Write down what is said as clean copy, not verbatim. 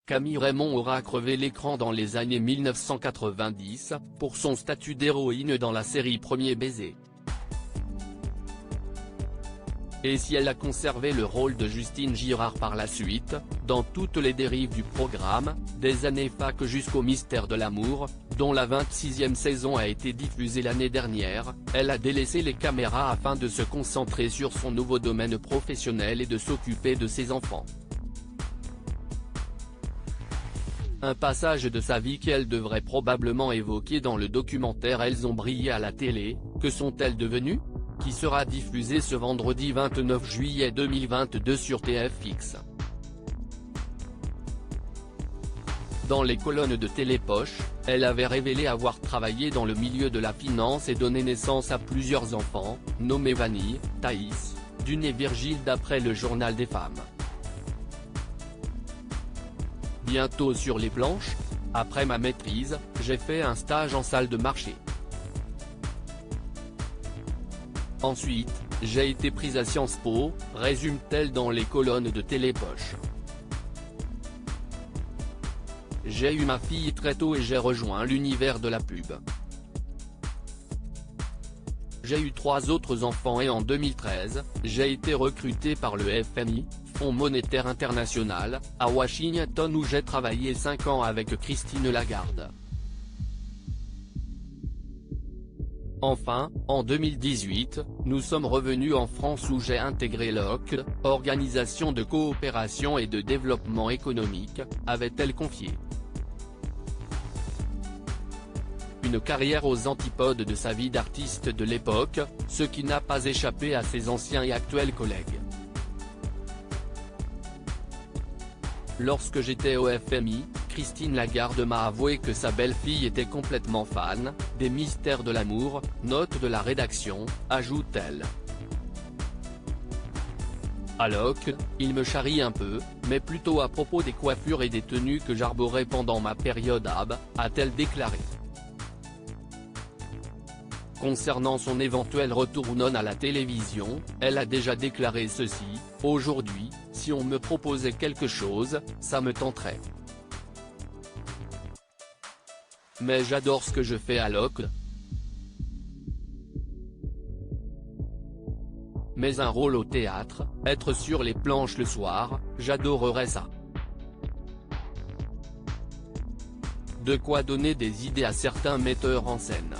Camille Raymond aura crevé l'écran dans les années 1990, pour son statut d'héroïne dans la série Premier baiser. Et si elle a conservé le rôle de Justine Girard par la suite, dans toutes les dérives du programme, des années fac jusqu'au Mystère de l'amour, dont la 26e saison a été diffusée l'année dernière, elle a délaissé les caméras afin de se concentrer sur son nouveau domaine professionnel et de s'occuper de ses enfants. Un passage de sa vie qu'elle devrait probablement évoquer dans le documentaire Elles ont brillé à la télé, que sont-elles devenues?, qui sera diffusé ce vendredi 29 juillet 2022 sur TFX. Dans les colonnes de Télépoche, elle avait révélé avoir travaillé dans le milieu de la finance et donné naissance à plusieurs enfants, nommés Vanille, Thaïs, Dune et Virgile d'après le Journal des femmes. Bientôt sur les planches, après ma maîtrise, j'ai fait un stage en salle de marché. Ensuite, j'ai été prise à Sciences Po, résume-t-elle dans les colonnes de Télépoche. J'ai eu ma fille très tôt et j'ai rejoint l'univers de la pub. J'ai eu 3 autres enfants et en 2013, j'ai été recrutée par le FMI, Fonds monétaire international, à Washington où j'ai travaillé 5 ans avec Christine Lagarde. Enfin, en 2018, nous sommes revenus en France où j'ai intégré l'OCDE, Organisation de coopération et de développement économique, avait-elle confié. Une carrière aux antipodes de sa vie d'artiste de l'époque, ce qui n'a pas échappé à ses anciens et actuels collègues. Lorsque j'étais au FMI, Christine Lagarde m'a avoué que sa belle-fille était complètement fan des Mystères de l'amour, note de la rédaction, ajoute-t-elle. À l'OCDE, il me charrie un peu, mais plutôt à propos des coiffures et des tenues que j'arborais pendant ma période AB, a-t-elle déclaré. Concernant son éventuel retour ou non à la télévision, elle a déjà déclaré ceci: « Aujourd'hui, si on me proposait quelque chose, ça me tenterait. Mais j'adore ce que je fais à l'OCDE. Mais un rôle au théâtre, être sur les planches le soir, j'adorerais ça. » De quoi donner des idées à certains metteurs en scène.